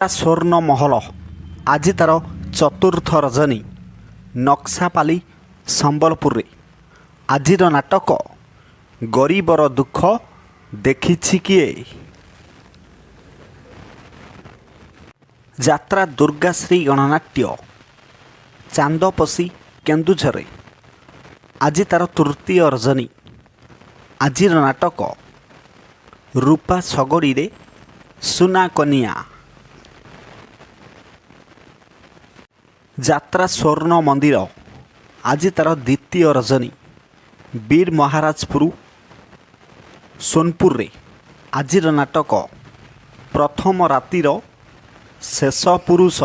ସ୍ୱର୍ଣ୍ଣ ମହଲ ଆଜି ତାର ଚତୁର୍ଥ ରଜନୀ ନକ୍ସାପାଲି ସମ୍ବଲପୁରରେ। ଆଜିର ନାଟକ ଗରିବର ଦୁଃଖ ଦେଖିଛି କିଏ? ଯାତ୍ରା ଦୁର୍ଗାଶ୍ରୀ ଗଣନାଟ୍ୟ ଚାନ୍ଦପଶି କେନ୍ଦୁଝରରେ। ଆଜି ତାର ତୃତୀୟ ରଜନୀ। ଆଜିର ନାଟକ ରୂପା ଶଗଡ଼ିରେ ସୁନା କନିଆ। ଯାତ୍ରା ସ୍ୱର୍ଣ୍ଣ ମନ୍ଦିର ଆଜି ତାର ଦ୍ୱିତୀୟ ରଜନୀ ବୀର ମହାରାଜପୁର ସୋନପୁରରେ। ଆଜିର ନାଟକ ପ୍ରଥମ ରାତିର ଶେଷ ପୁରୁଷ।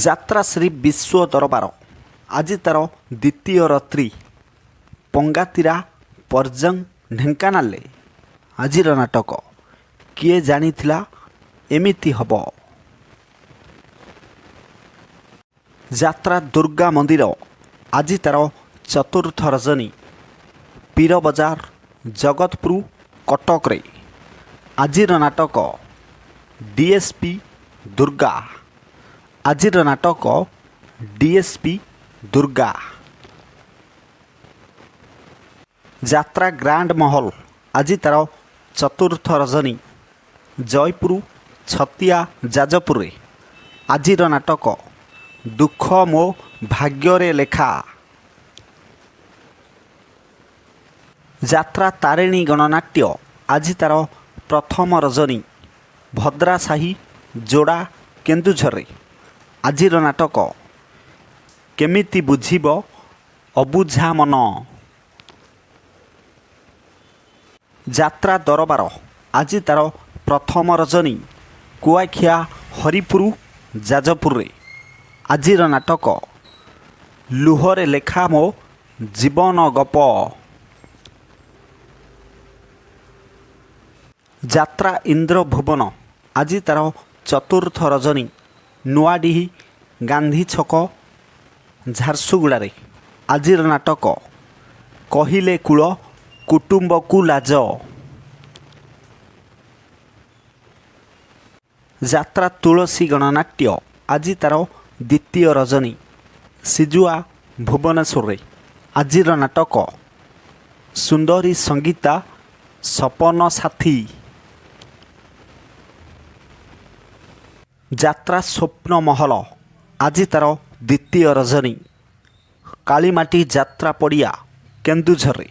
ଯାତ୍ରା ଶ୍ରୀ ବିଶ୍ୱ ଦରବାର ଆଜି ତାର ଦ୍ୱିତୀୟ ରାତ୍ରି ପଙ୍ଗାତିରା ପର୍ଜଙ୍ଗ ଢେଙ୍କାନାଳରେ। ଆଜିର ନାଟକ କିଏ ଜାଣିଥିଲା ଏମିତି ହେବ। ଯାତ୍ରା ଦୁର୍ଗା ମନ୍ଦିର ଆଜି ତାର ଚତୁର୍ଥ ରଜନୀ ପୀର ବଜାର ଜଗତପୁର କଟକରେ। ଆଜିର ନାଟକ ଡିଏସ୍ପି ଦୁର୍ଗା। ଆଜିର ନାଟକ ଡିଏସ୍ପି ଦୁର୍ଗା। ଯାତ୍ରା ଗ୍ରାଣ୍ଡ ମହଲ ଆଜି ତାର ଚତୁର୍ଥ ରଜନୀ ଜୟପୁର ଛତିଆ ଯାଜପୁରରେ। ଆଜିର ନାଟକ ଦୁଃଖ ମୋ ଭାଗ୍ୟରେ ଲେଖା। ଯାତ୍ରା ତାରିଣୀ ଗଣନାଟ୍ୟ ଆଜି ତାର ପ୍ରଥମ ରଜନୀ ଭଦ୍ରାସାହି ଯୋଡ଼ା କେନ୍ଦୁଝରରେ। ଆଜିର ନାଟକ କେମିତି ବୁଝିବ ଅବୁଝା ମନ। ଯାତ୍ରା ଦରବାର ଆଜି ତାର ପ୍ରଥମ ରଜନୀ କୁଆଖିଆ ହରିପୁର ଯାଜପୁରରେ। ଆଜିର ନାଟକ ଲୁହରେ ଲେଖା ମୋ ଜୀବନ ଗପ। ଯାତ୍ରା ଇନ୍ଦ୍ରଭୁବନ ଆଜି ତାର ଚତୁର୍ଥ ରଜନୀ ନୂଆଡିହି ଗାନ୍ଧୀ ଛକ ଝାରସୁଗୁଡ଼ାରେ। ଆଜିର ନାଟକ କହିଲେ କୂଳ କୁଟୁମ୍ବକୁ ଲାଜ। ଯାତ୍ରା ତୁଳସୀ ଗଣନାଟ୍ୟ ଆଜି ତାର ଦ୍ୱିତୀୟ ରଜନୀ ସିଜୁଆ ଭୁବନେଶ୍ୱରରେ। ଆଜିର ନାଟକ ସୁନ୍ଦରୀ ସଙ୍ଗୀତା ସପନ ସାଥୀ। ଯାତ୍ରା ସ୍ୱପ୍ନ ମହଲ ଆଜି ତାର ଦ୍ୱିତୀୟ ରଜନୀ କାଳିମାଟି ଯାତ୍ରା ପଡ଼ିଆ କେନ୍ଦୁଝରରେ।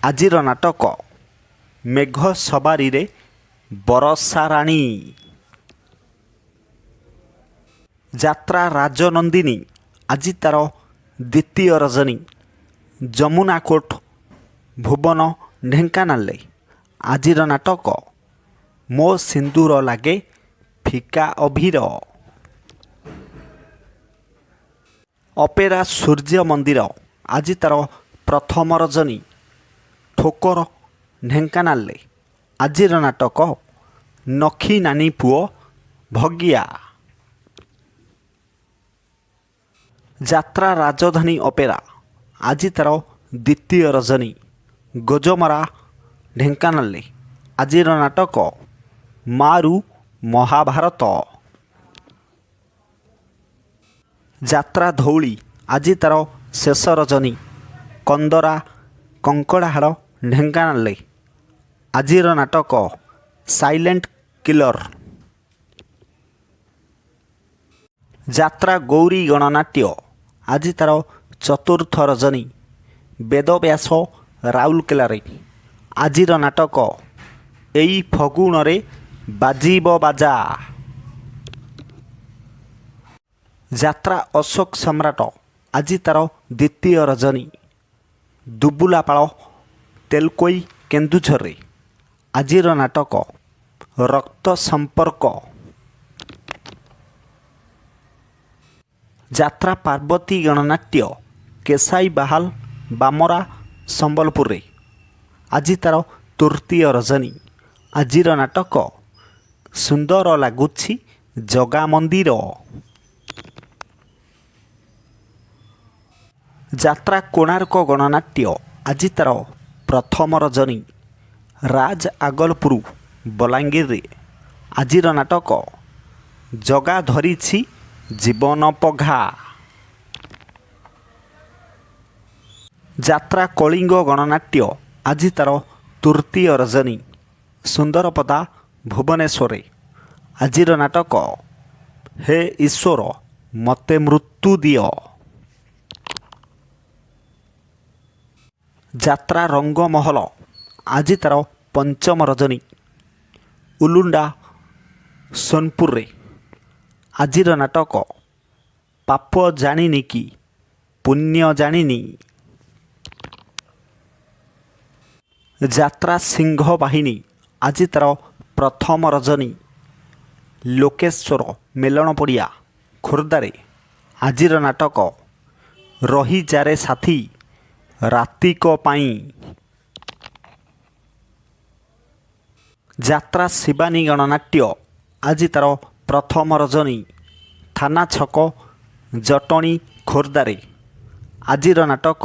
ଆଜିର ନାଟକ ମେଘ ସବାରିରେ ବରଷାରାଣୀ। ଯାତ୍ରା ରାଜନନ୍ଦିନୀ ଆଜି ତାର ଦ୍ୱିତୀୟ ରଜନୀ ଯମୁନାକୋଟ ଭୁବନ ଢେଙ୍କାନାଳରେ। ଆଜିର ନାଟକ ମୋ ସିନ୍ଦୁର ଲାଗେ ଫିକା ଅଭିର। ଅପେରା ସୂର୍ଯ୍ୟ ମନ୍ଦିର ଆଜି ତାର ପ୍ରଥମ ରଜନୀ ଠୋକର ଢେଙ୍କାନାଳରେ। ଆଜିର ନାଟକ ନଖି ନାନୀ ପୁଅ ଭଗିଆ। ଯାତ୍ରା ରାଜଧାନୀ ଅପେରା ଆଜି ତାର ଦ୍ୱିତୀୟ ରଜନୀ ଗୋଜମରା ଢେଙ୍କାନାଳରେ। ଆଜିର ନାଟକ ମାରୁ ମହାଭାରତ। ଯାତ୍ରା ଧଉଳି ଆଜି ତାର ଶେଷ ରଜନୀ କନ୍ଦରା କଙ୍କଡ଼ାହାଡ଼ ଢେଙ୍କାନାଳରେ। ଆଜିର ନାଟକ ସାଇଲେଣ୍ଟ କିଲର। ଯାତ୍ରା ଗୌରୀ ଗଣନାଟ୍ୟ ଆଜି ତାର ଚତୁର୍ଥ ରଜନୀ ବେଦବ୍ୟାସ ରାଉରକେଲାରେ। ଆଜିର ନାଟକ ଏଇ ଫଗୁଣରେ ବାଜିବ ବାଜା। ଯାତ୍ରା ଅଶୋକ ସମ୍ରାଟ ଆଜି ତାର ଦ୍ୱିତୀୟ ରଜନୀ ଦୁବୁଲାପାଳ ତେଲକୋଇ କେନ୍ଦୁଝରରେ। ଆଜିର ନାଟକ ରକ୍ତ ସମ୍ପର୍କ। ଯାତ୍ରା ପାର୍ବତୀ ଗଣନାଟ୍ୟ କେଶାଇ ବାହାଲ ବାମରା ସମ୍ବଲପୁରରେ। ଆଜି ତାର ତୃତୀୟ ରଜନୀ। ଆଜିର ନାଟକ ସୁନ୍ଦର ଲାଗୁଛି ଜଗା ମନ୍ଦିର। ଯାତ୍ରା କୋଣାର୍କ ଗଣନାଟ୍ୟ ଆଜି ତାର ପ୍ରଥମ ରଜନୀ ରାଜ ଆଗଲପୁର ବଲାଙ୍ଗୀରରେ ଆଜିର ନାଟକ ଜଗା ଧରିଛି ଜୀବନ ପଘା। ଯାତ୍ରା କଳିଙ୍ଗ ଗଣନାଟ୍ୟ ଆଜି ତା'ର ତୃତୀୟ ରଜନୀ ସୁନ୍ଦରପଦା ଭୁବନେଶ୍ୱରରେ। ଆଜିର ନାଟକ ହେ ଈଶ୍ୱର ମୋତେ ମୃତ୍ୟୁ ଦିଅ। ଯାତ୍ରା ରଙ୍ଗମହଲ ଆଜି ତା'ର ପଞ୍ଚମ ରଜନୀ ଉଲୁଣ୍ଡା ସୋନପୁରରେ। ଆଜିର ନାଟକ ପାପ ଜାଣିନି କି ପୁଣ୍ୟ ଜାଣିନି। ଯାତ୍ରା ସିଂହ ବାହିନୀ ଆଜି ତା'ର ପ୍ରଥମ ରଜନୀ ଲୋକେଶ୍ୱର ମେଲଣ ପଡ଼ିଆ ଖୋର୍ଦ୍ଧାରେ। ଆଜିର ନାଟକ ରହିଯାରେ ସାଥୀ ରାତିକ ପାଇଁ। ଯାତ୍ରା ଶିବାନୀ ଗଣନାଟ୍ୟ ଆଜି ତା'ର ପ୍ରଥମ ରଜନୀ ଥାନା ଛକ ଜଟଣୀ ଖୋର୍ଦ୍ଧାରେ। ଆଜିର ନାଟକ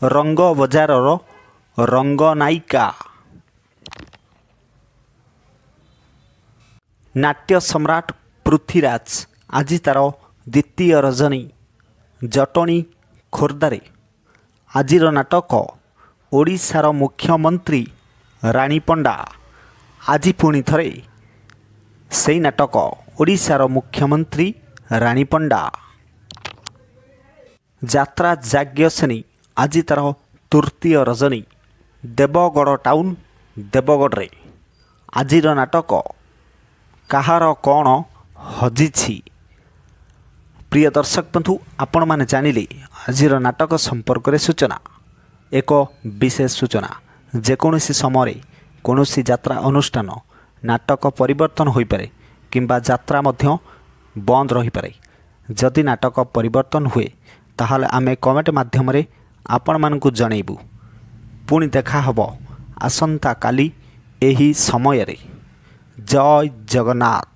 ରଙ୍ଗ ବଜାରର ରଙ୍ଗନାୟିକା। ନାଟ୍ୟ ସମ୍ରାଟ ପୃଥ୍ୱୀରାଜ ଆଜି ତା'ର ଦ୍ୱିତୀୟ ରଜନୀ ଜଟଣୀ ଖୋର୍ଦ୍ଧାରେ। ଆଜିର ନାଟକ ଓଡ଼ିଶାର ମୁଖ୍ୟମନ୍ତ୍ରୀ ରାଣୀ ପଣ୍ଡା। ଆଜି ପୁଣି ଥରେ ସେଇ ନାଟକ ଓଡ଼ିଶାର ମୁଖ୍ୟମନ୍ତ୍ରୀ ରାଣୀ ପଣ୍ଡା। ଯାତ୍ରା ଯାଜ୍ଞସେନୀ ଆଜି ତା'ର ତୃତୀୟ ରଜନୀ ଦେବଗଡ଼ ଟାଉନ୍ ଦେବଗଡ଼ରେ। ଆଜିର ନାଟକ କାହାର କ'ଣ ହଜିଛି। ପ୍ରିୟ ଦର୍ଶକ ବନ୍ଧୁ, ଆପଣମାନେ ଜାଣିଲେ ଆଜିର ନାଟକ ସମ୍ପର୍କରେ ସୂଚନା। ଏକ ବିଶେଷ ସୂଚନା, ଯେକୌଣସି ସମୟରେ କୌଣସି ଯାତ୍ରା ଅନୁଷ୍ଠାନ ନାଟକ ପରିବର୍ତ୍ତନ ହୋଇପାରେ କିମ୍ବା ଯାତ୍ରା ମଧ୍ୟ ବନ୍ଦ ରହିପାରେ। ଯଦି ନାଟକ ପରିବର୍ତ୍ତନ ହୁଏ ତାହେଲେ ଆମେ କମେଣ୍ଟ ମାଧ୍ୟମରେ ଆପଣମାନଙ୍କୁ ଜଣାଇବୁ। ପୁଣି ଦେଖା ହେବ ଆସନ୍ତାକାଲି ଏହି ସମୟରେ। ଜୟ ଜଗନ୍ନାଥ।